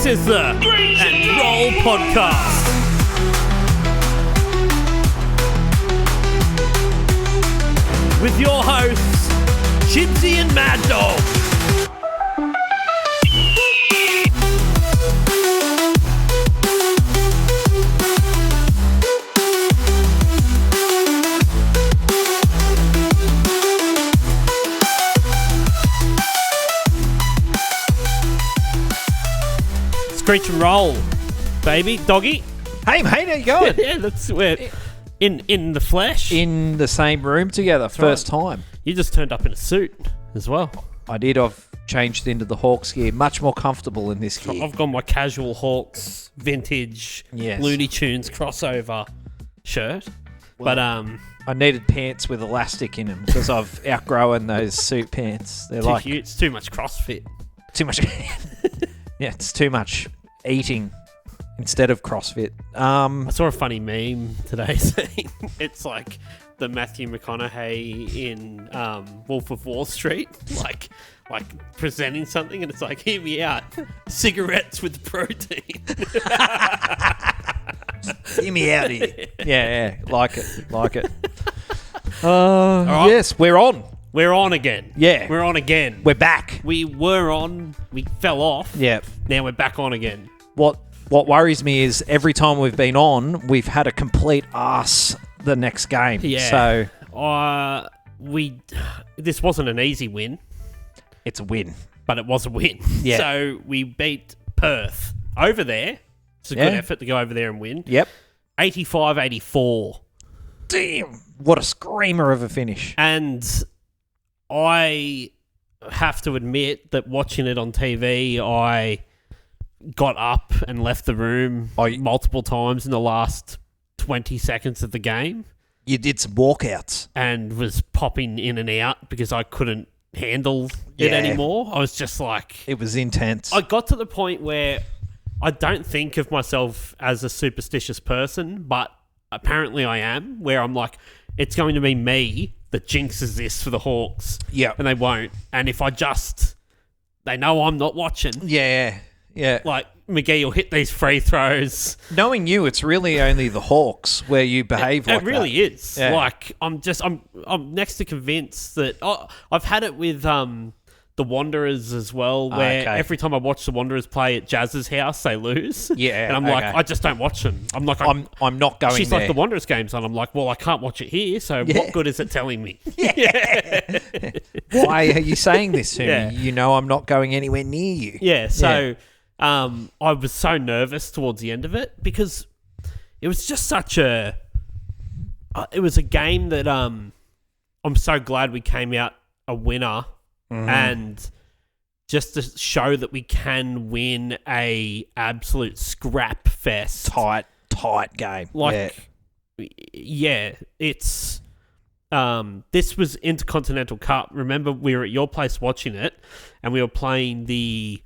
This is the Screech and Roll podcast. With your hosts, Chibbsy and Mad Dog. Screech and Roll, baby. Doggy. Hey, mate, how you going? Yeah, that's weird. In the flesh. In the same room together, first time. You just turned up in a suit as well. I did. I've changed into the Hawks gear. Much more comfortable in this gear. I've got my casual Hawks vintage Looney Tunes crossover shirt. Well, but I needed pants with elastic in them because I've outgrown those suit pants. They're like it's too much CrossFit. Too much. Yeah, it's too much eating instead of CrossFit. I saw a funny meme today saying it's like the Matthew McConaughey in Wolf of Wall Street, like presenting something, and it's like, hear me out, cigarettes with protein. Hear me out here. Yeah, like it. Right. Yes, we're on. We're on again. Yeah. We're on again. We're back. We were on, we fell off. Yeah. Now we're back on again. What worries me is every time we've been on, we've had a complete arse the next game. Yeah. So this wasn't an easy win. It's a win. But it was a win. Yeah. So we beat Perth over there. It's a good effort to go over there and win. Yep. 85-84. Damn. What a screamer of a finish. And I have to admit that watching it on TV, I got up and left the room multiple times in the last 20 seconds of the game. You did some walkouts. And was popping in and out because I couldn't handle it anymore. I was just like... It was intense. I got to the point where I don't think of myself as a superstitious person, but apparently I am, where I'm like, it's going to be me that jinxes this for the Hawks. Yeah. And they won't. And if they know I'm not watching. Yeah. Like, McGee will hit these free throws. Knowing you, it's really only the Hawks where you behave like that. It really is. Yeah. Like, I'm next to convinced that... I've had it with the Wanderers as well, where every time I watch the Wanderers play at Jazz's house, they lose. Yeah. And I'm like, I just don't watch them. I'm like, I'm not going she's there. like, the Wanderers game's on. I'm like, well, I can't watch it here, so what good is it telling me? Yeah. Why are you saying this to me? You know I'm not going anywhere near you. Yeah, so I was so nervous towards the end of it because it was just such a... it was a game that I'm so glad we came out a winner. Mm-hmm. And just to show that we can win a absolute scrap fest. Tight game. It's... this was Intercontinental Cup. Remember, we were at your place watching it, and we were playing the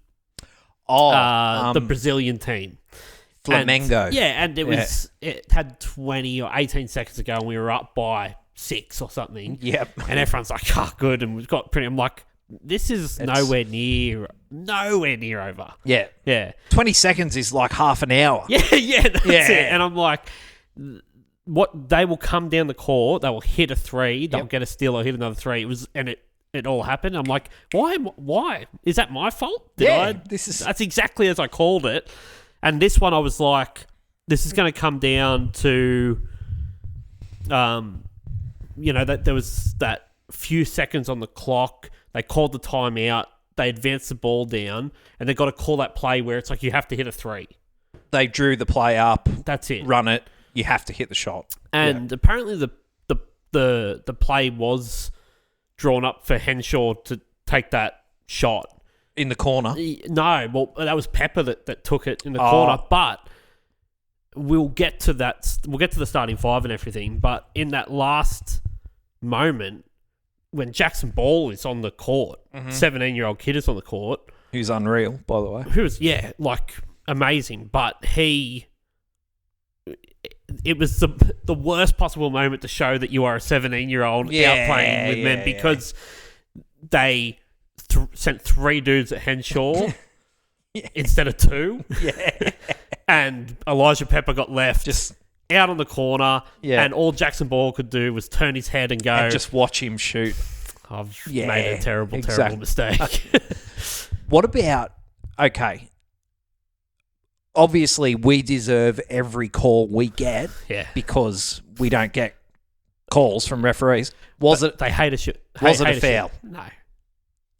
Brazilian team. Flamengo. And it was... It had 20 or 18 seconds to go, and we were up by 6 or something. Yep. And everyone's like, good, and we've got pretty... I'm like... This is nowhere near over. Yeah. 20 seconds is like half an hour. That's it. And I'm like, they will come down the court, they will hit a 3, they'll get a steal or hit another 3. It all happened. I'm like, why? Is that my fault? That's exactly as I called it. And this one I was like, this is going to come down to, that there was that few seconds on the clock. They called the timeout, they advanced the ball down, and they got to call that play where it's like you have to hit a 3. They drew the play up. That's it. Run it. You have to hit the shot. And apparently the play was drawn up for Henshall to take that shot. In the corner? No, well, that was Pepper that took it in the corner, but we'll get to that. We'll get to the starting 5 and everything, but in that last moment, when Jackson Ball is on the court, 17-year-old kid is on the court. Who's unreal, by the way. Who was, amazing. But it was the worst possible moment to show that you are a 17-year-old out playing with men because they sent 3 dudes at Henshall instead of 2. Yeah. And Elijah Pepper got left Just out on the corner, Yeah. and all Jackson Ball could do was turn his head and go, and just watch him shoot. I've Yeah, made a terrible exactly. mistake. What about, okay, obviously we deserve every call we get Yeah. because we don't get calls from referees. Was it They hate a shit. Was it a foul? No.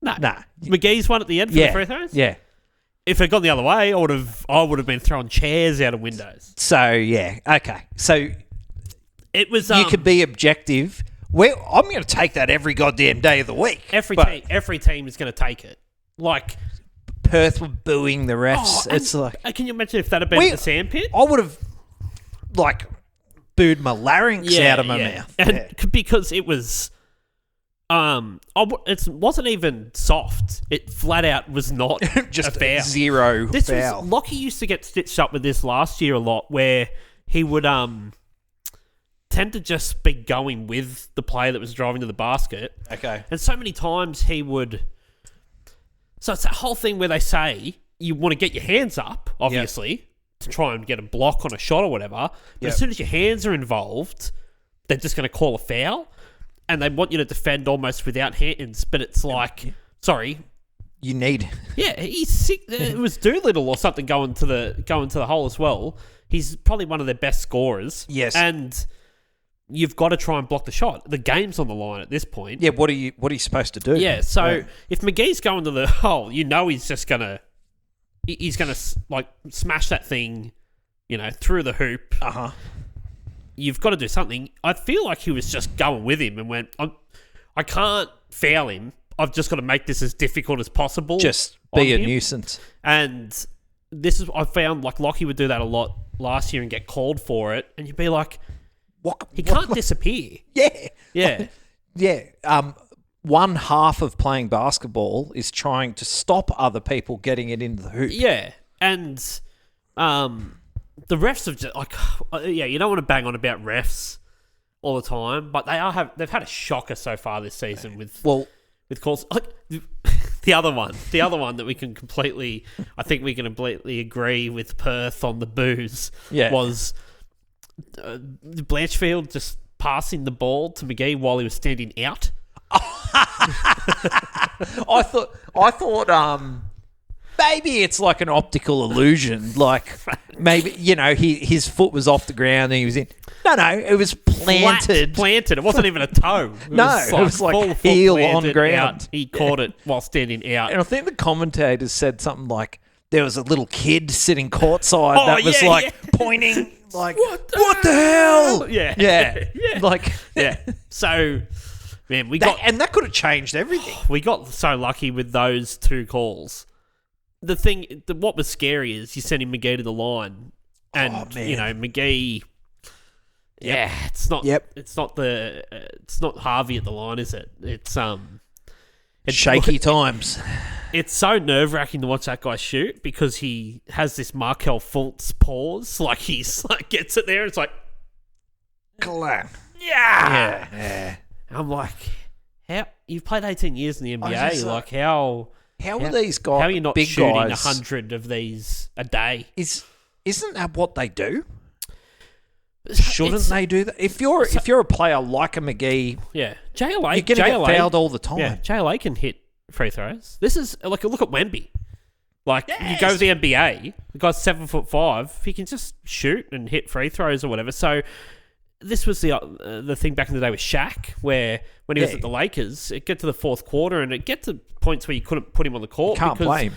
Nah. McGee's one at the end for the free throws? Yeah. If it gone the other way, I would have been throwing chairs out of windows. So, yeah, okay. So It was you could be objective. I'm going to take that every goddamn day of the week. every team is going to take it. Like Perth were booing the refs. It's like, can you imagine if that had been at the sandpit? I would have booed my larynx out of my mouth. And because it was, it wasn't even soft. It flat out was not Just a foul. Zero foul. Lockie used to get stitched up with this last year a lot, where he would tend to just be going with the player that was driving to the basket. Okay. And so many times he would. So it's that whole thing where they say you want to get your hands up, obviously, to try and get a block on a shot or whatever. But as soon as your hands are involved, they're just going to call a foul, and they want you to defend almost without hands. But it's like, sorry, You need. yeah, he's sick. It was Doolittle or something going to the hole as well. He's probably one of their best scorers. Yes. And you've got to try and block the shot. The game's on the line at this point. Yeah, what are you supposed to do? Yeah, so if McGee's going to the hole, he's just gonna smash that thing, through the hoop. You've got to do something. I feel like he was just going with him and went, I can't foul him. I've just got to make this as difficult as possible. Just be a nuisance. And this is, I found like Lockie would do that a lot last year and get called for it, and you'd be like, he can't disappear. Yeah. Yeah. Yeah. One half of playing basketball is trying to stop other people getting it into the hoop. Yeah. And the refs have just you don't want to bang on about refs all the time, but they've had a shocker so far this season with calls. Like, the other one that we can completely agree with Perth on the booze was Blanchfield just passing the ball to McGee while he was standing out. I thought maybe it's like an optical illusion. Like maybe his foot was off the ground and he was in. No, it was planted. Planted. It wasn't even a toe. It was like heel on ground. Out. He caught it while standing out. And I think the commentators said something like there was a little kid sitting courtside that was pointing like, what the hell? Yeah. Like, So, man, and that could have changed everything. We got so lucky with those two calls. What was scary is you sending McGee to the line, and McGee. Yeah, it's not. Yep. It's not Harvey at the line, is it? It's shaky times. It's so nerve-wracking to watch that guy shoot because he has this Markel Fultz pause. Like, he's like, gets it there and it's like, yeah. I'm like, how you've played 18 years in the NBA? Like, how are these guys? How are you not big shooting guys, 100 of these a day? Isn't that what they do? Shouldn't they do that? If you're a player like a McGee, JLA, you're going to get fouled all the time. Yeah, JLA can hit free throws. This is like a look at Wemby. Like, you go to the NBA, the guy's 7'5", he can just shoot and hit free throws or whatever. So this was the thing back in the day with Shaq, where when he was at the Lakers, it get to the fourth quarter and it get to points where you couldn't put him on the court. Can't blame.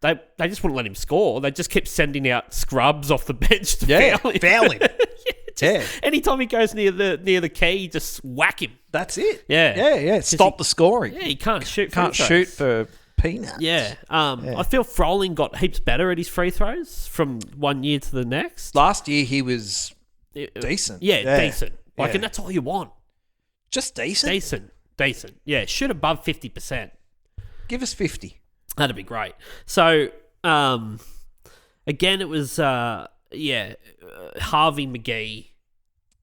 They just wouldn't let him score. They just kept sending out scrubs off the bench to foul him. Anytime he goes near the key, just whack him. That's it. Yeah. Stop the scoring. Yeah, he can't shoot. Can't shoot for peanuts. Yeah. I feel Froling got heaps better at his free throws from one year to the next. Last year he was decent. Yeah, decent. Like, and that's all you want. Just decent. Decent. Yeah, shoot above 50%. Give us 50. That'd be great. So, again, it was Harvey McGee.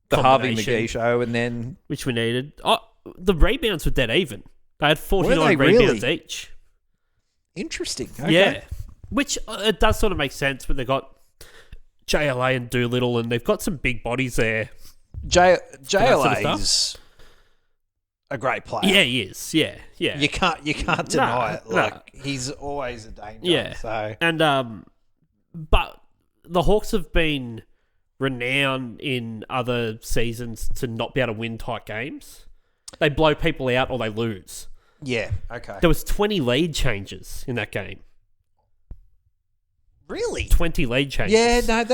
The Harvey McGee show, and then which we needed. Oh, the rebounds were dead even. They had 49 Were they rebounds really? each. Interesting. Okay. Yeah. which it does sort of make sense when they've got JLA and Doolittle, and they've got some big bodies there. JLA's a great player. Yeah, he is. Yeah. You can't deny it. Like he's always a danger. Yeah. So and but the Hawks have been renowned in other seasons to not be able to win tight games. They blow people out or they lose. yeah, okay. There was 20 lead changes in that game. Really? 20 lead changes. Yeah, no,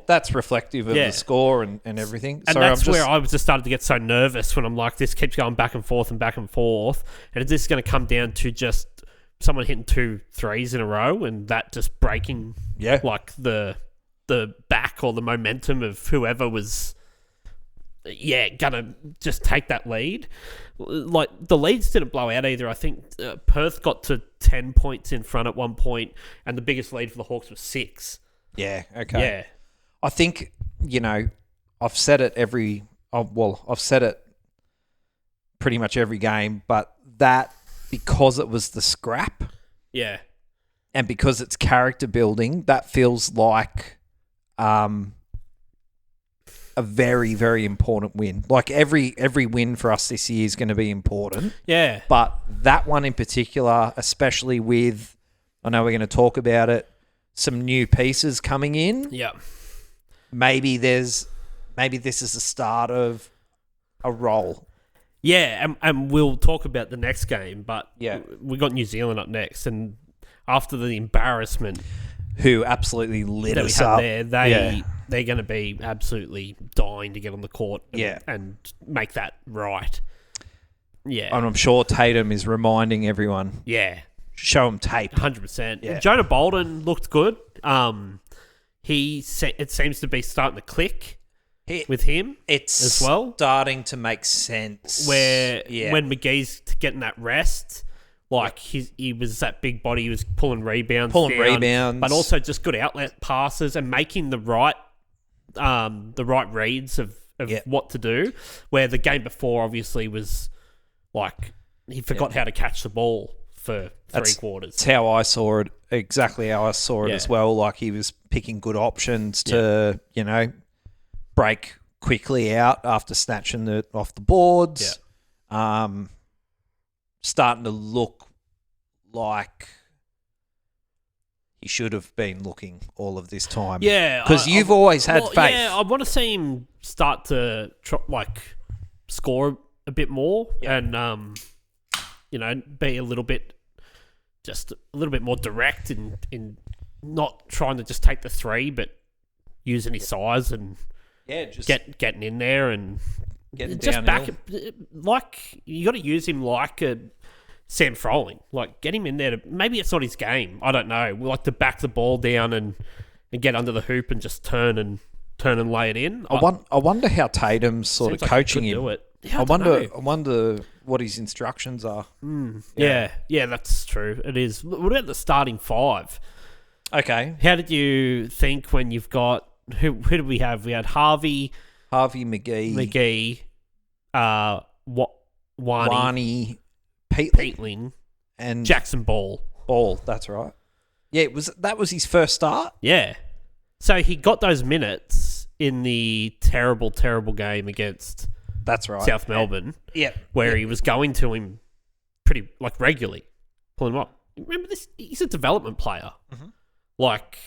that's reflective of the score and everything. And that's where I was just started to get so nervous when I'm like, this keeps going back and forth, and is this going to come down to just someone hitting 2 threes in a row and that just breaking like the back or the momentum of whoever was gonna just take that lead. Like the leads didn't blow out either. I think Perth got to 10 points in front at one point, and the biggest lead for the Hawks was 6. Yeah, okay. Yeah, I think, I've said it I've said it pretty much every game, but that, because it was the scrap, and because it's character building, that feels like a very, very important win. Like every win for us this year is going to be important. Yeah. But that one in particular, especially with, I know we're going to talk about it, some new pieces coming in. Yeah. Maybe this is the start of a roll. Yeah, and we'll talk about the next game, but Yeah. we got New Zealand up next, and after the embarrassment Who absolutely lit that we us had up. there, they're going to be absolutely dying to get on the court and make that right. Yeah. And I'm sure Tatum is reminding everyone. Yeah. Show him tape. 100%. Yeah. Jonah Bolden looked good. It seems to be starting to click with him It's as well. starting to make sense. Where when McGee's getting that rest, like he was that big body, he was pulling rebounds, but also just good outlet passes and making the right reads of what to do. Where the game before obviously was like he forgot how to catch the ball for three quarters. That's how I saw it. Exactly how I saw it as well. Like he was picking good options to break quickly out after snatching it off the boards. Starting to look like he should have been looking all of this time. Yeah. Because you've always had faith. Yeah, I want to see him start to score a bit more and, be a little bit more direct in not trying to just take the three, but using his size and just getting in there and getting just downhill. you got to use him like a Sam Froling. Like get him in there. Maybe it's not his game. I don't know. We like to back the ball down and get under the hoop and just turn and lay it in. I wonder how Tatum's sort of coaching him. Do it. Yeah, I wonder what his instructions are. Yeah, that's true. It is. What about the starting five? Okay. How did you think when you've got who did we have? We had Harvey, McGee, Wani, Peatling, and Jackson Ball. That's right. Yeah, that was his first start? Yeah. So he got those minutes in the terrible, terrible game against South Melbourne. Yeah. Where he was going to him pretty regularly, pulling him up. Remember this? He's a development player. Mm-hmm. Like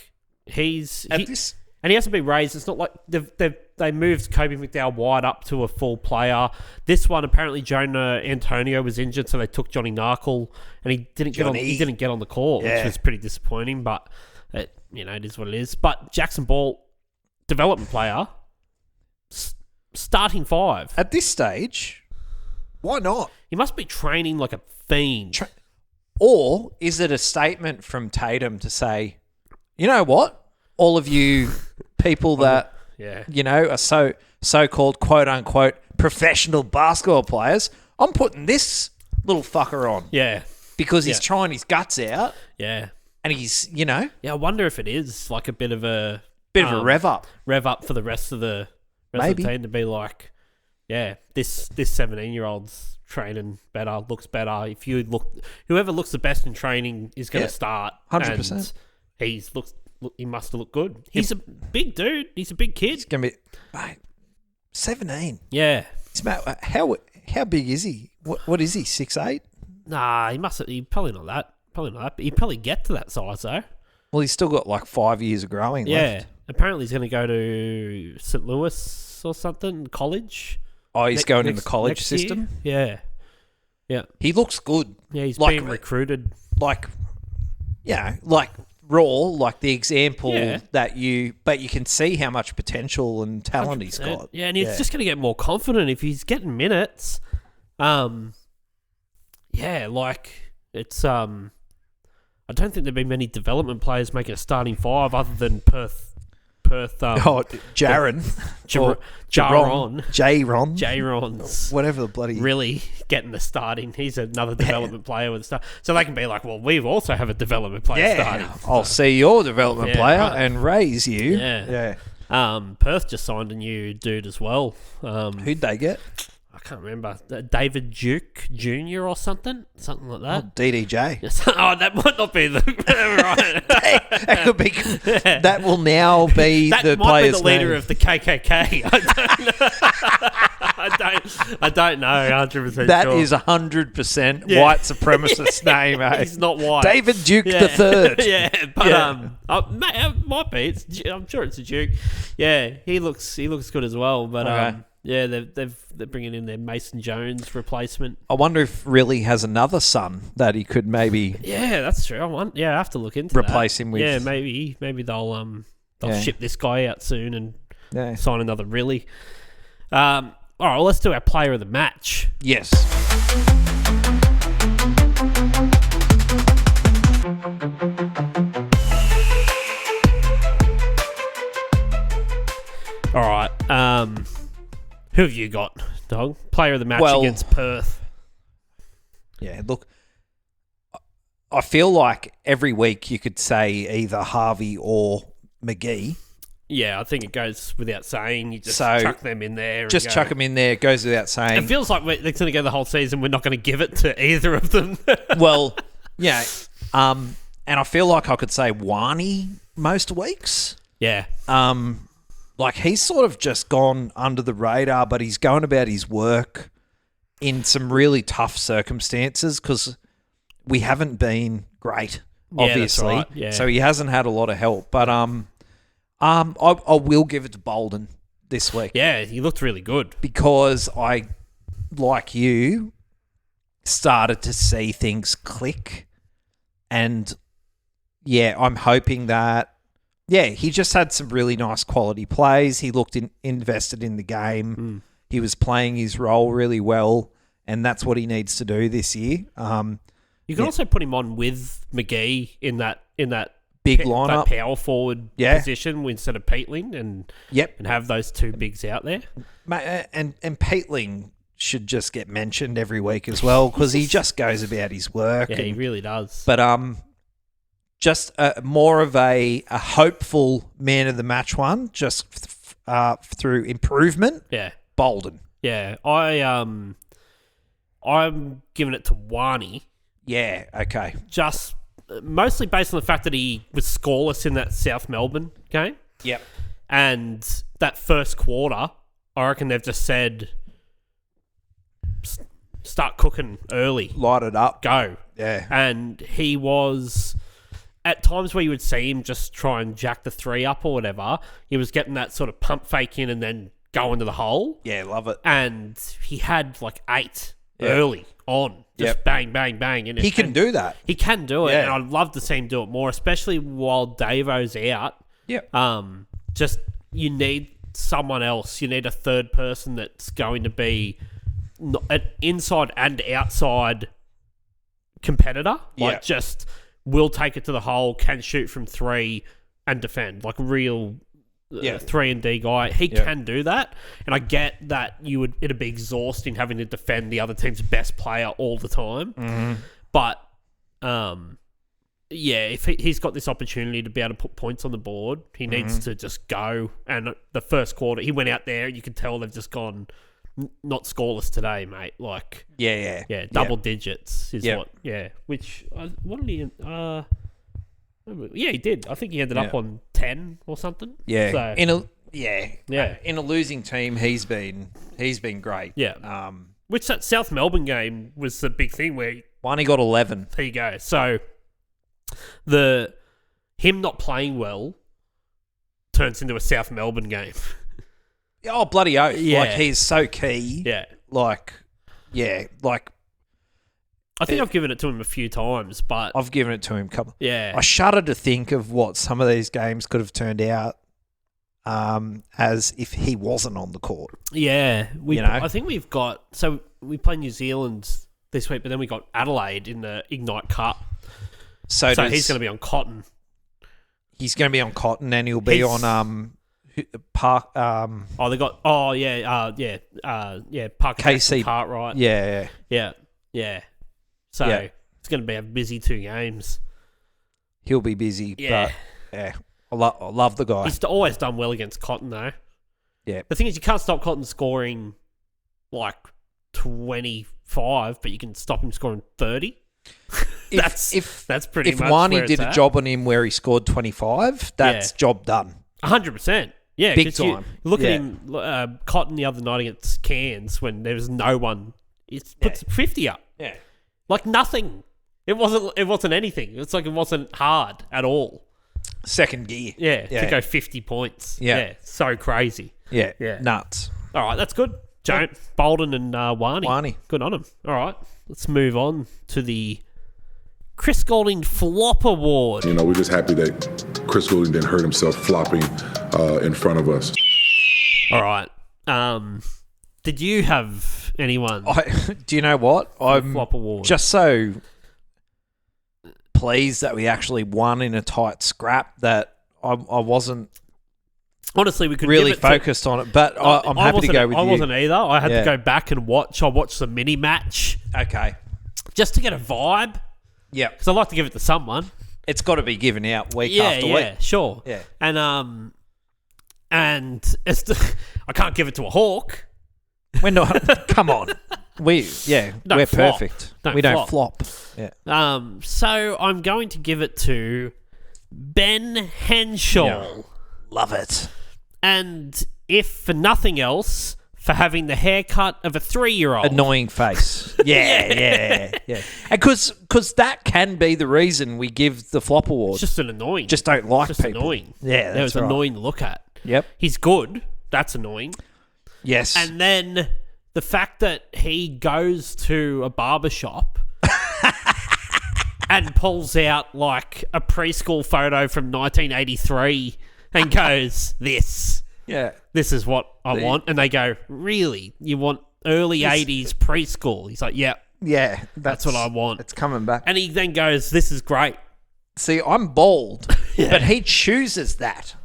and he hasn't been raised. It's not like they moved Kobe McDowell-White up to a full player. This one, apparently Jonah Antonio was injured, so they took Johnny Narkle, and he didn't get on the court, which was pretty disappointing. But it is what it is. But Jackson Ball, development player, starting five at this stage. Why not? He must be training like a fiend. Or is it a statement from Tatum to say, you know what? All of you people that are so-called quote-unquote professional basketball players, I'm putting this little fucker on. Yeah. Because he's trying his guts out. Yeah. And he's, Yeah, I wonder if it is like a bit of a rev up. Rev up for the rest of the team to be like, this 17-year-old's training better, looks better. Whoever looks the best in training is going to start. 100%. he must have looked good. He's a big dude. He's a big kid. He's going to be, mate, 17. Yeah. How big is he? What is he, 6'8"? Nah, he probably not that. Probably not that, but he'd probably get to that size, though. Well, he's still got like 5 years of growing left. Apparently he's going to go to St. Louis or something, college. Oh, he's going in the college system? Year. Yeah. He looks good. Yeah, he's being recruited. Like Raw, like the example but you can see how much potential and talent 100%. He's got. Yeah, and he's just going to get more confident if he's getting minutes. It's I don't think there've been many development players making a starting five other than Perth. Jaron. Jaron's. Whatever the bloody... Really getting the starting. He's another development player with the start. So they can be like, well, we also have a development player starting. I'll see your development player and raise you. Yeah. Perth just signed a new dude as well. Who'd they get? I can't remember. David Duke Jr. or something like that. Oh, DDJ. That might not be the right. That could be. That will now be the player's be the leader name. of the KKK. I don't know. 100%. That sure. is 100% white supremacist name. Eh? He's not white. David Duke the Third. It might be. I'm sure it's a Duke. Yeah, he looks good as well. But they're bringing in their Mason Jones replacement. I wonder if really has another son that he could maybe. Yeah, that's true. I have to look into replace him with. Yeah, maybe they'll ship this guy out soon and sign another really. All right, well, let's do our player of the match. Yes. All right. Who have you got, Dog? Player of the match against Perth. Yeah, look, I feel like every week you could say either Harvey or McGee. Yeah, I think it goes without saying. You just chuck them in there. Just chuck them in there. It goes without saying. It feels like they're going to go the whole season. We're not going to give it to either of them. Well, yeah. And I feel like I could say Wani most weeks. Yeah. Like he's sort of just gone under the radar, but he's going about his work in some really tough circumstances because we haven't been great, obviously. That's right. Yeah. So he hasn't had a lot of help. But I will give it to Bolden this week. Yeah, he looked really good. Because I, like you, started to see things click. And, yeah, I'm hoping that, he just had some really nice quality plays. He looked invested in the game. He was playing his role really well, and that's what he needs to do this year. You can also put him on with McGee in that big lineup, that power forward position instead of Peatling, and have those two bigs out there. And Peatling should just get mentioned every week as well because he just goes about his work. Yeah, he really does. But just more of a hopeful man of the match one, just through improvement. Yeah, Bolden. Yeah, I'm giving it to Wani. Yeah, okay. Just mostly based on the fact that he was scoreless in that South Melbourne game. Yep. And that first quarter, I reckon they've just said, start cooking early. Light it up. Go. Yeah. And he was, at times where you would see him just try and jack the three up or whatever, he was getting that sort of pump fake in and then go into the hole. Yeah, love it. And he had like 8 early on. Just bang, bang, bang. And he can do that. He can do it. And I'd love to see him do it more, especially while Davo's out. Yep. Just you need someone else. You need a third person that's going to be an inside and outside competitor. Like just will take it to the hole, can shoot from 3 and defend. Like a real 3-and-D guy. He can do that. And I get that it'd be exhausting having to defend the other team's best player all the time. Mm-hmm. But if he's got this opportunity to be able to put points on the board, he needs to just go. And the first quarter, he went out there, and you can tell they've just gone not scoreless today, mate. Like yeah, double digits is what. Yeah, which what did he? Yeah, he did. I think he ended up on 10 or something. Yeah. So, In a losing team, he's been great. Yeah. Which that South Melbourne game was the big thing where Wani got 11. There you go. So him not playing well turns into a South Melbourne game. Oh, bloody oath. Yeah. Like, he's so key. Yeah. Like, I think I've given it to him a few times, but I've given it to him a couple. Yeah. I shudder to think of what some of these games could have turned out as if he wasn't on the court. Yeah. I think we've got... So we play New Zealand this week, but then we got Adelaide in the Ignite Cup. So he's going to be on Cotton. He's going to be on Cotton, and he'll be on Park. They got. Park KC Cartwright. Yeah. So it's going to be a busy 2 games. He'll be busy, but I love the guy. He's always done well against Cotton, though. Yeah. The thing is, you can't stop Cotton scoring like 25, but you can stop him scoring 30. That's pretty much. If Wani did a job on him where he scored 25, that's job done. 100%. Yeah, big time. Look at him, Cotton the other night against Cairns when there was no one. He puts 50 up. Yeah, like nothing. It wasn't anything. It's like it wasn't hard at all. Second gear. Yeah, to go 50 points. Yeah, so crazy. Yeah, nuts. All right, that's good. Bolden and Wani. Good on them. All right, let's move on to the Chris Goulding Flop Award. We're just happy that Chris Goulding didn't hurt himself flopping in front of us. All right. Did you have anyone? Do you know what? I'm Flop Award. Just so pleased that we actually won in a tight scrap that I wasn't. Honestly, we could really focused on it, but I'm happy to go with you. I wasn't either. I had to go back and watch. I watched the mini match. Okay. Just to get a vibe. Yeah. Because I like to give it to someone. It's got to be given out week after week. Yeah, sure. Yeah. And I can't give it to a hawk. We're not. Come on. We're flop. perfect. We don't flop. Yeah. So I'm going to give it to Ben Henshall. Yeah. Love it. And if for nothing else, for having the haircut of a 3-year-old. Annoying face. Yeah. And because that can be the reason we give the flop award. It's just an annoying. Just don't like just people. Annoying. Yeah, that's right. Annoying to look at. Yep. He's good. That's annoying. Yes. And then the fact that he goes to a barbershop and pulls out like a preschool photo from 1983 and goes, this is what I want. And they go, really? You want early 80s preschool? He's like, yep. Yeah. That's what I want. It's coming back. And he then goes, this is great. See, I'm bald, but he chooses that.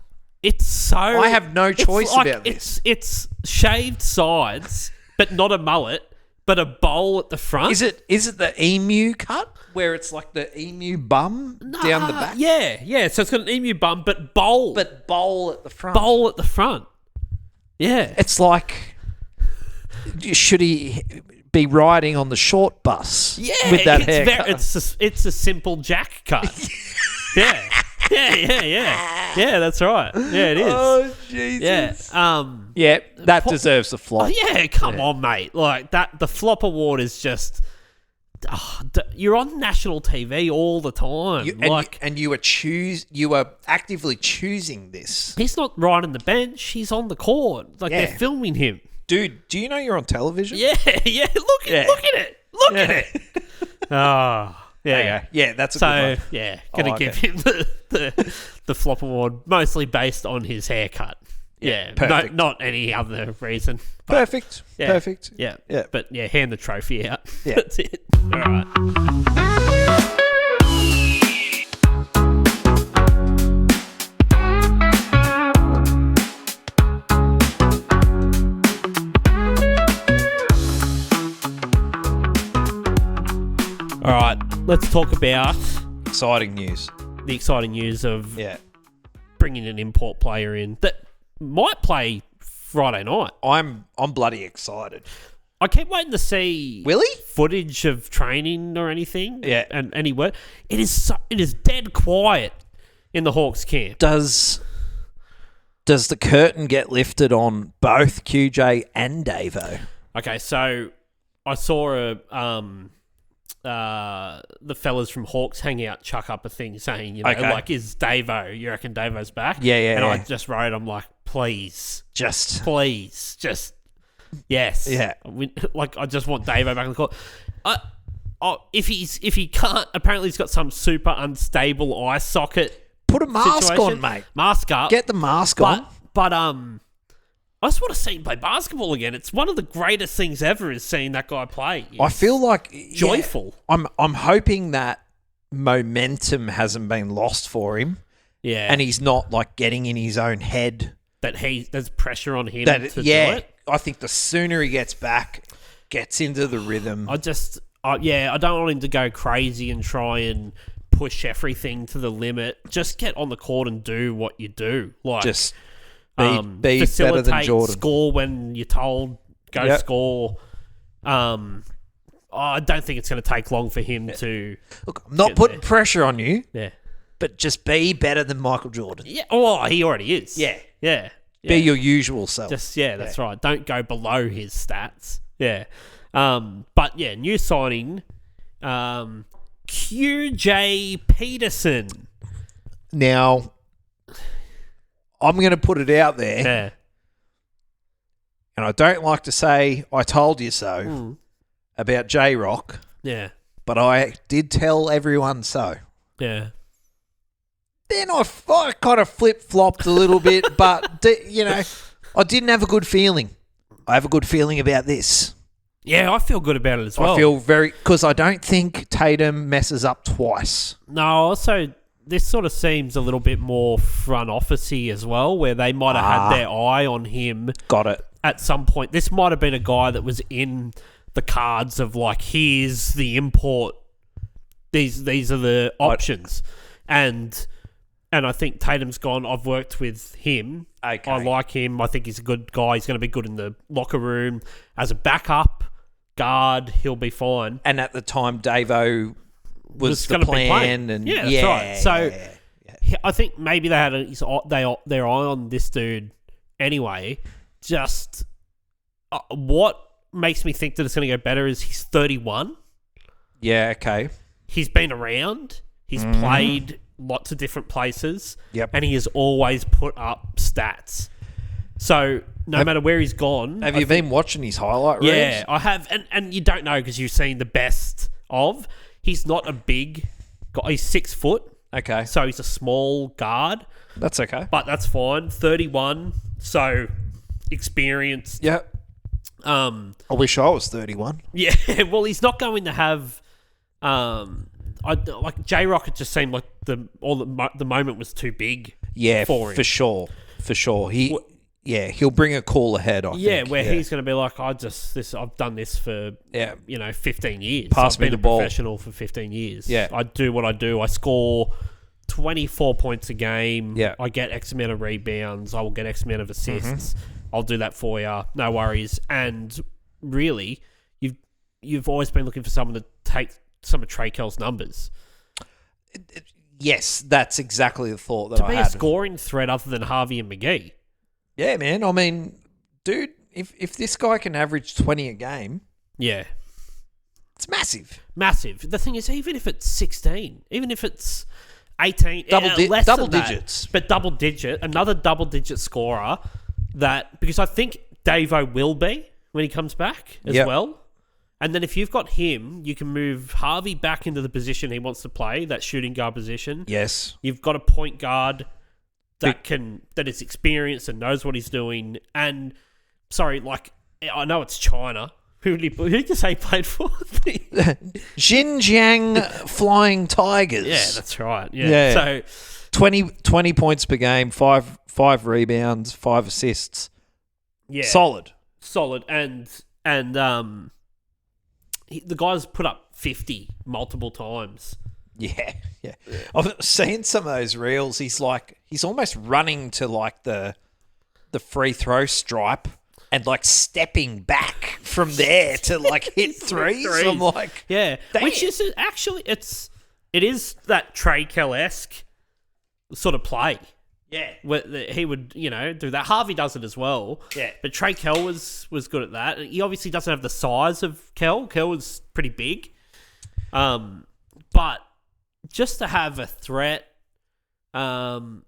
It's so... I have no choice about this. It's shaved sides, but not a mullet, but a bowl at the front. Is it the emu cut, where it's like the emu bum down the back? Yeah. So it's got an emu bum, but bowl. But bowl at the front. Bowl at the front. Yeah. It's like, should he be riding on the short bus with that haircut? It's a simple jack cut. Yeah. Yeah, that's right. Yeah, it is. Oh, Jesus. Yeah. That deserves a flop. Oh, yeah, come on, mate. Like that, the flop award is just... you're on national TV all the time. You are actively choosing this. He's not riding the bench. He's on the court. Like they're filming him. Dude, do you know you're on television? Yeah. Look at it. Look at it. Oh... Yeah, that's a good one. Yeah, gonna give him the flop award, mostly based on his haircut. Yeah, perfect. Not any other reason. Perfect. Yeah. But hand the trophy out. Yeah. That's it. All right. All right, let's talk about exciting news. The exciting news of bringing an import player in that might play Friday night. I'm bloody excited. I keep waiting to see Willie? footage of training or anything. Yeah. And any word. It is dead quiet in the Hawks camp. Does the curtain get lifted on both QJ and Davo? Okay, so I saw the fellas from Hawks Hangout chuck up a thing saying, like, is Davo? You reckon Davo's back? Yeah. And I just wrote, I'm like, please, Just yes. Yeah. I just want Davo back in the court. If he can't, apparently he's got some super unstable eye socket. put a mask situation. on, mate. Mask up. Get the mask on. But I just want to see him play basketball again. It's one of the greatest things ever is seeing that guy play. I feel like joyful. Yeah, I'm hoping that momentum hasn't been lost for him. Yeah. And he's not like getting in his own head. There's pressure on him to do it. I think the sooner he gets back, gets into the rhythm. I don't want him to go crazy and try and push everything to the limit. Just get on the court and do what you do. Like just be better than Jordan. Score when you're told. Go score. I don't think it's going to take long for him to. Look, I'm not putting pressure on you. Yeah. But just be better than Michael Jordan. Yeah. Oh, he already is. Yeah. Yeah. Be your usual self. That's right. Don't go below his stats. Yeah. But yeah, new signing, QJ Peterson. Now, I'm going to put it out there. Yeah. And I don't like to say I told you so about J-Rock. Yeah. But I did tell everyone so. Yeah. Then I kind of flip-flopped a little bit, but, I didn't have a good feeling. I have a good feeling about this. Yeah, I feel good about it as well. I feel because I don't think Tatum messes up twice. No, also, this sort of seems a little bit more front office-y as well, where they might have had their eye on him. Got it. At some point. This might have been a guy that was in the cards of, like, here's the import. These are the options. And I think Tatum's gone, I've worked with him. Okay. I like him. I think he's a good guy. He's going to be good in the locker room. As a backup guard, he'll be fine. And at the time, Davo was the plan. And yeah, that's right. So I think maybe they had their eye on this dude anyway. Just what makes me think that it's going to go better is he's 31. Yeah, okay. He's been around. He's played lots of different places. Yep. And he has always put up stats. So no matter where he's gone... Have you been watching his highlight reels? Yeah, I have. And you don't know because you've seen the best of. He's not a big guy. He's 6 foot. Okay. So he's a small guard. That's okay. But that's fine. 31. So experienced. Yeah. I wish I was 31. Yeah. Well, he's not going to have... like J-Rock, it just seemed like the moment was too big. Yeah, for him. For sure. He'll bring a call ahead. I think. He's going to be like, I've done this for 15 years. Pass I've me been the a ball. professional for 15 years. Yeah, I do what I do. I score 24 points a game. Yeah, I get X amount of rebounds. I will get X amount of assists. I'll do that for you. No worries. And really, you've always been looking for someone to take some of Trey Kell's numbers. Yes, that's exactly the thought that I had. To be a scoring threat other than Harvey and McGee. Yeah, man. I mean, dude, if this guy can average 20 a game, yeah, it's massive. Massive. The thing is, even if it's 16, even if it's 18, double double digits, but double digit, another double digit scorer. Because I think Davo will be when he comes back as well. And then if you've got him, you can move Harvey back into the position he wants to play, that shooting guard position. Yes. You've got a point guard that is experienced and knows what he's doing. And, I know it's China. Who did you say he played for? Xinjiang Flying Tigers. Yeah, that's right. Yeah. So 20 points per game, 5 rebounds, 5 assists. Yeah. Solid. And the guy's put up 50 multiple times. Yeah. I've seen some of those reels. He's almost running to like the free throw stripe and like stepping back from there to like hit threes. I'm like, yeah, damn. which is actually it is that Trey Kell-esque sort of play. Yeah, where he would, do that. Harvey does it as well. Yeah. But Trey Kell was good at that. He obviously doesn't have the size of Kell. Kell was pretty big. But just to have a threat from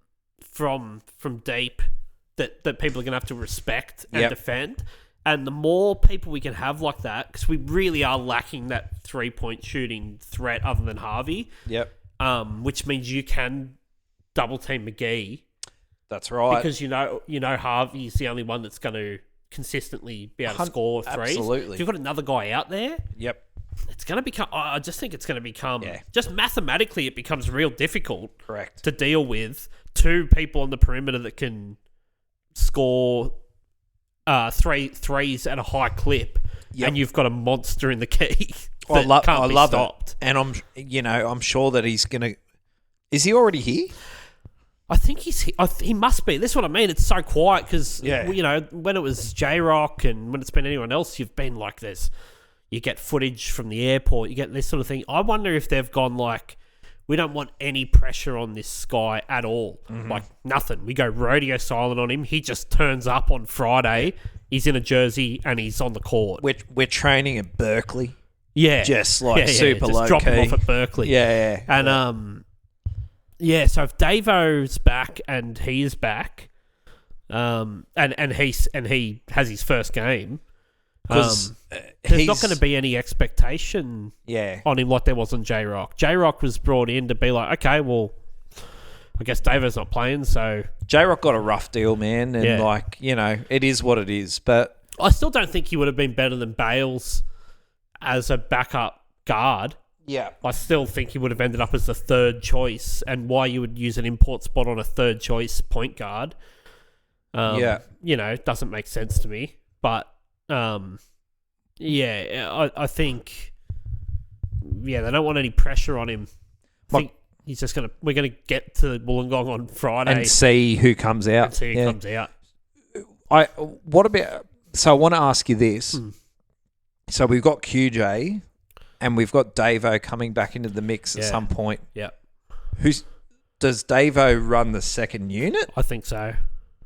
deep that people are going to have to respect and defend, and the more people we can have like that, because we really are lacking that 3-point shooting threat other than Harvey. Yep. Which means you can double team McGee. That's right. Because Harvey's the only one that's going to consistently be able to score threes. Absolutely. If you've got another guy out there, yep, it's going to become. I just think it's going to become just mathematically, it becomes real difficult. Correct. To deal with two people on the perimeter that can score threes at a high clip, and you've got a monster in the key. I love stopped. it, and I'm sure that he's gonna. Is he already here? I think he must be. This is what I mean. It's so quiet because, when it was J-Rock and when it's been anyone else, you've been like this. You get footage from the airport. You get this sort of thing. I wonder if they've gone like, we don't want any pressure on this guy at all. Mm-hmm. Like, nothing. We go rodeo silent on him. He just turns up on Friday. He's in a jersey and he's on the court. We're training at Berkeley. Yeah. Just like super just low drop key. him off at Berkeley. Yeah. And, so if Davo's back and he is back, and he has his first game, because there's not going to be any expectation on him like there was on J-Rock. J-Rock was brought in to be like, okay, well, I guess Davo's not playing, so... J-Rock got a rough deal, man, and it is what it is, but... I still don't think he would have been better than Bales as a backup guard. Yeah. I still think he would have ended up as the third choice, and why you would use an import spot on a third choice point guard, doesn't make sense to me. But, I think, they don't want any pressure on him. I think he's just we're going to get to Wollongong on Friday. And see who comes out. So I want to ask you this. So we've got QJ... and we've got Davo coming back into the mix at some point. Yeah. Does Davo run the second unit? I think so.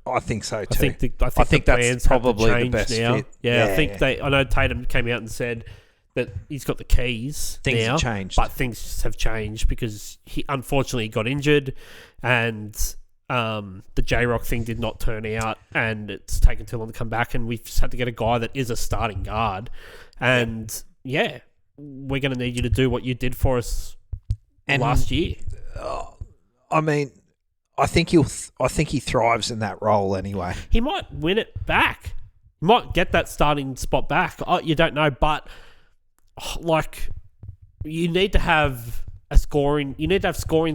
I think so too. I think that's probably the best fit. Yeah, I think I know Tatum came out and said that he's got the keys. Things now, have changed. But things have changed because he unfortunately got injured and the J-Rock thing did not turn out and it's taken too long to come back and we've just had to get a guy that is a starting guard. And we're going to need you to do what you did for us last year. I think he thrives in that role anyway. He might win it back. He might get that starting spot back. You don't know, but you need to have scoring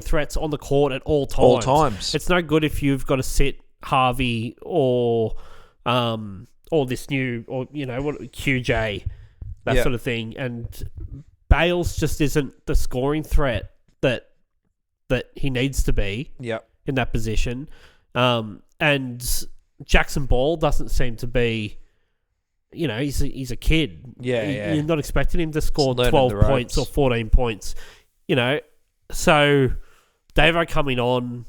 threats on the court at all times. All times. It's no good if you've got to sit Harvey or this new QJ. That sort of thing. And Bales just isn't the scoring threat that he needs to be in that position. And Jackson Ball doesn't seem to be, he's a kid. You're not expecting him to score 12 points or 14 points. So Davo coming on,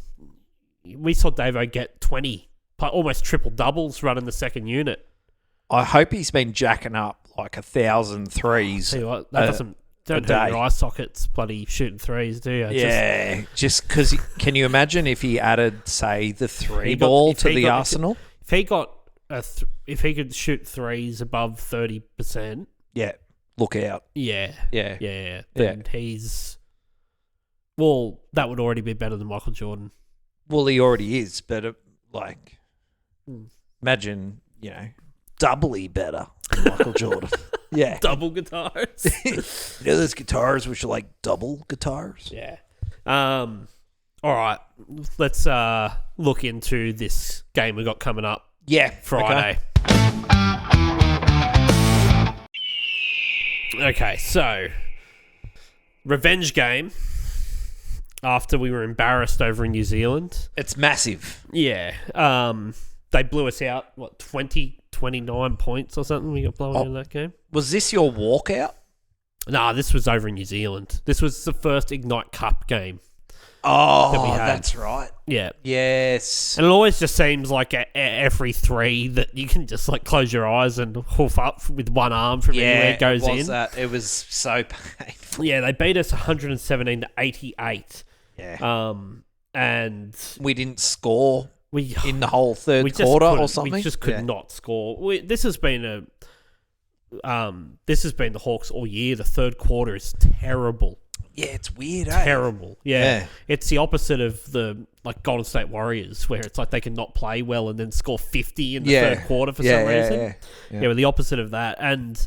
we saw Davo get 20, almost triple doubles running the second unit. I hope he's been jacking up like 1,000 threes. Tell you what, that don't hurt your eye sockets, bloody shooting threes, do you? Just because, can you imagine if he added, say, the ball to the arsenal? If he got if he could shoot threes above 30%, look out. Then he's that would already be better than Michael Jordan. Well, he already is, but imagine doubly better than Michael Jordan. Double guitars. Those guitars which are like double guitars. All right, let's look into this game we got coming up. Friday. Okay, so revenge game after we were embarrassed over in New Zealand. It's massive. They they blew us out, 29 points or something we got blown out in that game. Was this your walkout? Nah, this was over in New Zealand. This was the first Ignite Cup game. Oh, that we had. That's right. Yeah. Yes. And it always just seems like every three that you can just like close your eyes and hoof up with one arm from anywhere it goes in. It was so painful. Yeah, they beat us 117 to 88. Yeah. And we didn't score in the whole third quarter or something. We just could not score. This has been the Hawks all year. The third quarter is terrible. Yeah, it's weird, Terrible. Yeah. It's the opposite of the Golden State Warriors, where it's like they can not play well and then score 50 in the third quarter for some reason. Yeah, we're the opposite of that. And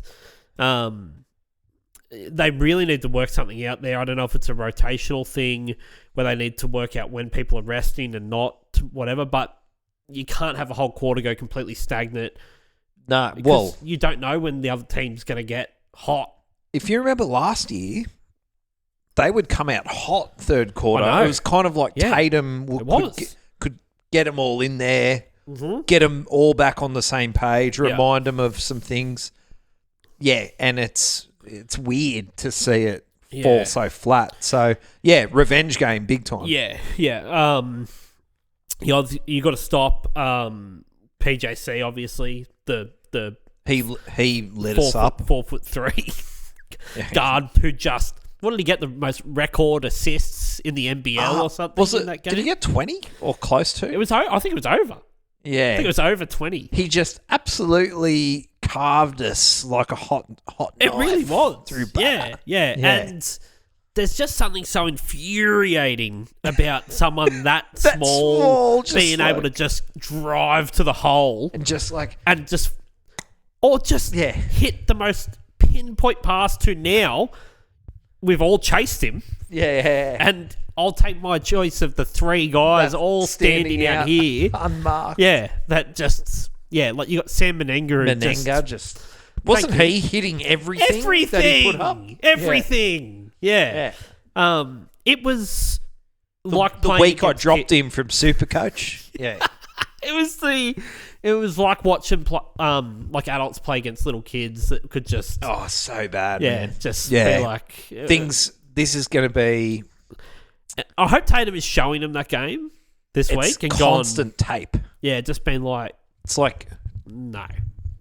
they really need to work something out there. I don't know if it's a rotational thing where they need to work out when people are resting and not, whatever, but you can't have a whole quarter go completely stagnant. No, because you don't know when the other team's going to get hot. If you remember last year, they would come out hot third quarter. I know. It was kind of like Tatum could get them all in there, get them all back on the same page, remind them of some things. Yeah, and it's weird to see it fall so flat. So, revenge game, big time. Yeah. You got to stop PJC, obviously, he lit us up. 4'3" guard who just... What did he get? The most record assists in the NBL or something in that game? Did he get 20 or close to? I think it was over. Yeah. I think it was over 20. He just absolutely carved us like a hot It knife really was. Through batter. Yeah. And there's just something so infuriating about someone that small being able to just drive to the hole and just hit the most pinpoint pass to now. We've all chased him. Yeah. And I'll take my choice of the three guys all standing out here. Unmarked. Yeah. That just... Yeah, like you got Sam Menenga. Wasn't he hitting everything that he put up? Everything. Yeah. It was like the week I dropped him from Supercoach. Yeah. It was like watching like adults play against little kids that could just... Oh, so bad, man. Just be like... Things... This is going to be... I hope Tatum is showing them that game this week. It's constant tape. Yeah, just been like... It's like... No.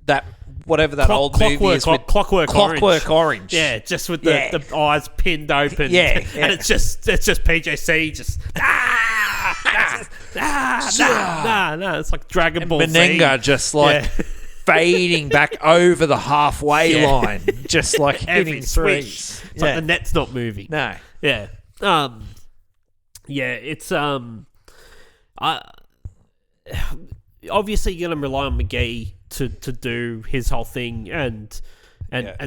That... Whatever that old movie is with... Clockwork Orange. Orange. Yeah, just with the eyes pinned open. Yeah. And it's just PJC just... No. It's like Dragon Ball Z. Menenga just like fading back over the halfway line. Just like hitting threes. It's like the net's not moving. No. Yeah. It's... obviously you're going to rely on McGee to do his whole thing and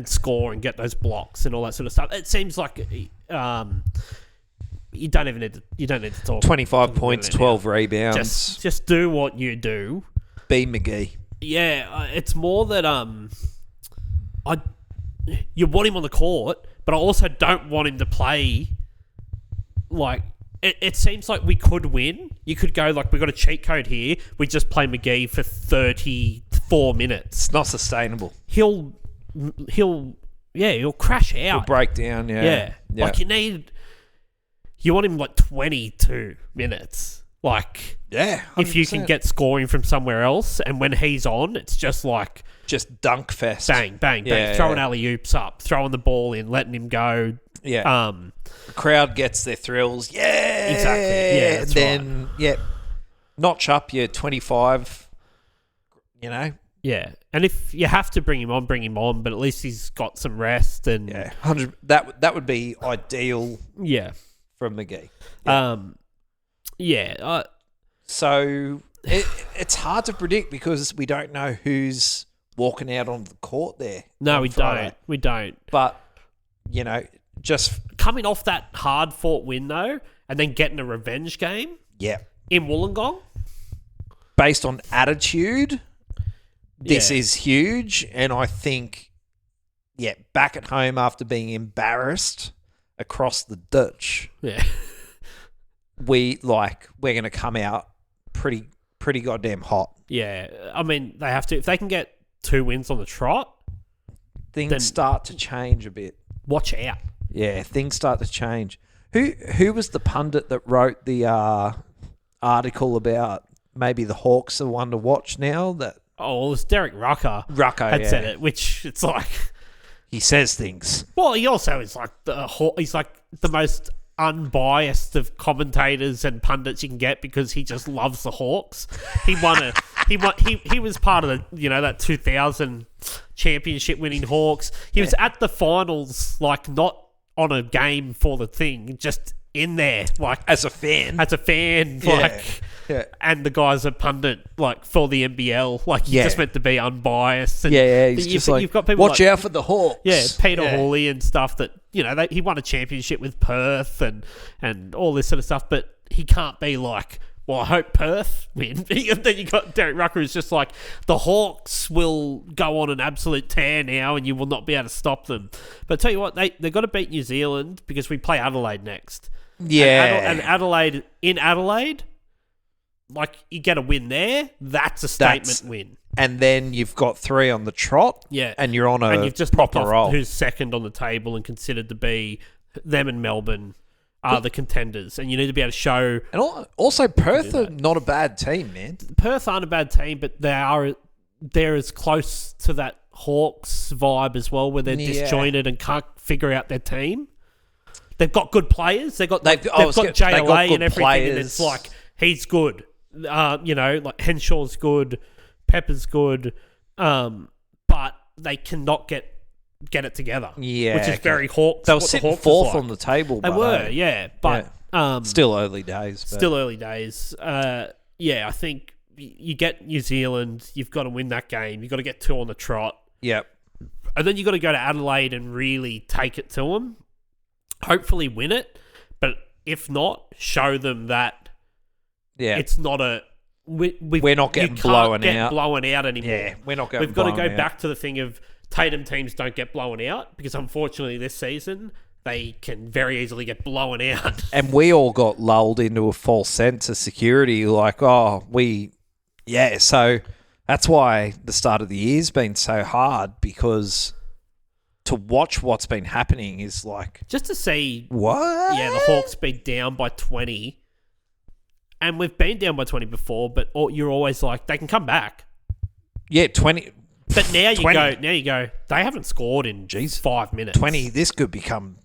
score and get those blocks and all that sort of stuff. It seems like you don't need to talk. 25 points, 12 rebounds. Just do what you do. Be McGee. Yeah, it's more that you want him on the court, but I also don't want him to play like. It seems like we could win. You could go like, we got a cheat code here. We just play McGee for 34 minutes. It's not sustainable. He'll crash out. He'll break down. Yeah. Like you want him like 22 minutes. Like, 100%. If you can get scoring from somewhere else, and when he's on, it's just like dunk fest. Bang, bang, bang. Throwing alley-oops up, throwing the ball in, letting him go. Yeah. The crowd gets their thrills. Yeah. Exactly. Yeah. That's then, right. Notch up your 25, Yeah. And if you have to bring him on, but at least he's got some rest and 100. That would be ideal. Yeah. From McGee. So it's hard to predict because we don't know who's walking out on the court there. No, we don't. We don't. But, just coming off that hard-fought win, though, and then getting a revenge game in Wollongong. Based on attitude, this is huge. And I think, back at home after being embarrassed across the ditch, we're going to come out pretty pretty goddamn hot. Yeah, I mean, they have to. If they can get 2 wins on the trot, Things start to change a bit. watch out. Yeah, things start to change. Who was the pundit that wrote the article about maybe the Hawks are one to watch now? That Oh, it was Derek Rucker. Had said it, which it's like he says things. Well, he also is like he's like the most unbiased of commentators and pundits you can get because he just loves the Hawks. He was part of the that 2000 championship winning Hawks. He was at the finals, like not on a game for the thing, just in there, like As a fan, and the guy's a pundit, like for the NBL, like he's just meant to be unbiased. And he's just like, you've got people watch out for the Hawks. Yeah, Peter Hawley and stuff that he won a championship with Perth and all this sort of stuff, but he can't be like, well, I hope Perth win. Then you got Derek Rucker who's just like, the Hawks will go on an absolute tear now and you will not be able to stop them. But I tell you what, they've got to beat New Zealand because we play Adelaide next. Yeah. And Adelaide, like you get a win there, that's a statement win. And then you've got 3 on the trot. Yeah. And you're on a you've just proper off roll. Who's second on the table and considered to be them and Melbourne are the contenders, and you need to be able to show. And also, Perth are not a bad team, man. Perth aren't a bad team, but they're as close to that Hawks vibe as well, where they're disjointed and can't figure out their team. They've got good players. They've got JaVale and everything, and it's like he's good. Like Henshall's good, Pepper's good, but they cannot get it together. Yeah, which is very Hawks. They were sitting fourth on the table. They were, but still early days. I think you get New Zealand. You've got to win that game. You've got to get 2 on the trot. Yep, and then you've got to go to Adelaide and really take it to them. Hopefully, win it. But if not, show them that. Yeah, it's not a. We're not getting blown out anymore. Yeah, we're not getting. We've got to go back to the thing of Tatum teams don't get blown out because unfortunately this season they can very easily get blown out. And we all got lulled into a false sense of security, like, so that's why the start of the year's been so hard, because to watch what's been happening is like just to see what? Yeah, the Hawks be down by 20. And we've been down by 20 before, but you're always like, they can come back. Yeah, 20. But now you go, they haven't scored in 5 minutes. 20, this could become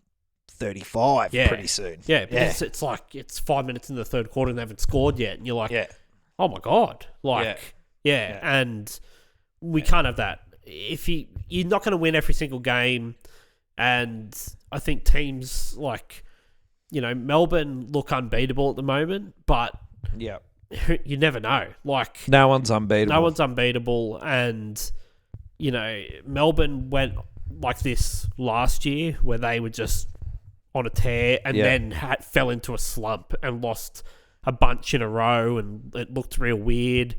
35 pretty soon. Yeah, because it's like, it's 5 minutes in the third quarter and they haven't scored yet. And you're like, oh my God. And we can't have that. If you're not going to win every single game, and I think teams like, Melbourne look unbeatable at the moment, but you never know. Like, no one's unbeatable. And Melbourne went like this last year, where they were just on a tear, and then fell into a slump and lost a bunch in a row, and it looked real weird.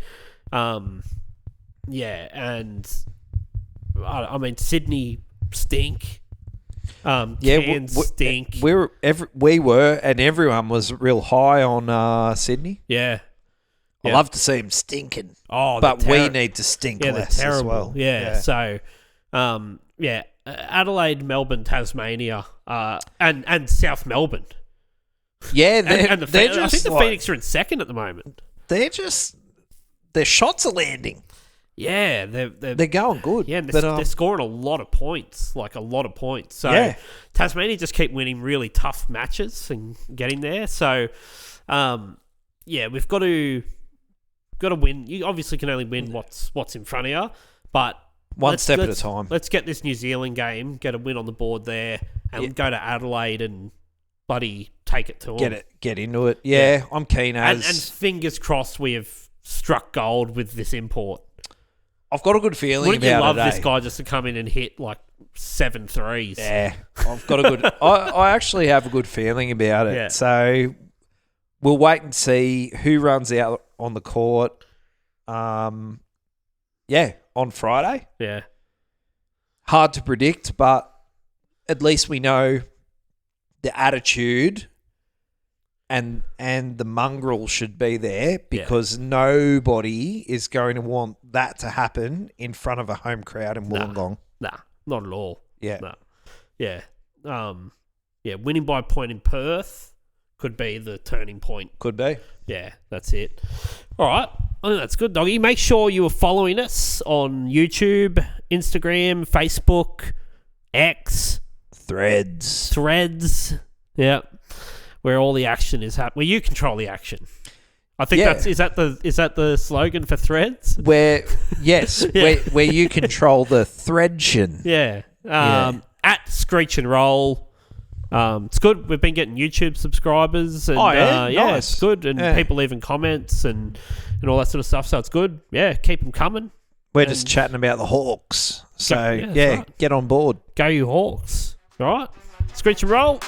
And I mean, Sydney stink. Cairns stink. We were, and everyone was real high on Sydney. Yeah. I love to see them stinking. Oh, but we need to stink less as well. Yeah. So, Adelaide, Melbourne, Tasmania, and South Melbourne. Yeah, and I think the Phoenix are in second at the moment. Their shots are landing. Yeah, they're going good. Yeah, and they're scoring a lot of points, So Tasmania just keep winning really tough matches and getting there. So, we've got to win. You obviously can only win what's in front of you, but one step at a time. Let's get this New Zealand game, get a win on the board there, and go to Adelaide and bloody take it to them. Get into it. Yeah, I'm keen and fingers crossed we have struck gold with this import. I've got a good feeling Wouldn't you love this guy just to come in and hit like 7 threes? Yeah, I've got a good... I actually have a good feeling about it. Yeah. So we'll wait and see who runs out on the court. On Friday. Yeah. Hard to predict, but at least we know the attitude and the mongrel should be there because nobody is going to want that to happen in front of a home crowd in Wollongong. Nah, not at all. Yeah. Nah. Yeah. Winning by a point in Perth could be the turning point. Could be. Yeah, that's it. All right. I think that's good, Doggy. Make sure you are following us on YouTube, Instagram, Facebook, X, Threads. Yeah. Where all the action is happening. Where you control the action. I think is that the slogan for Threads? Where you control the threadshin. Yeah. At Screech and Roll. It's good. We've been getting YouTube subscribers and nice. It's good. And people leaving comments and all that sort of stuff. So it's good. Yeah, keep them coming. We're just chatting about the Hawks. So right. Get on board. Go you Hawks. All right. Screech and Roll.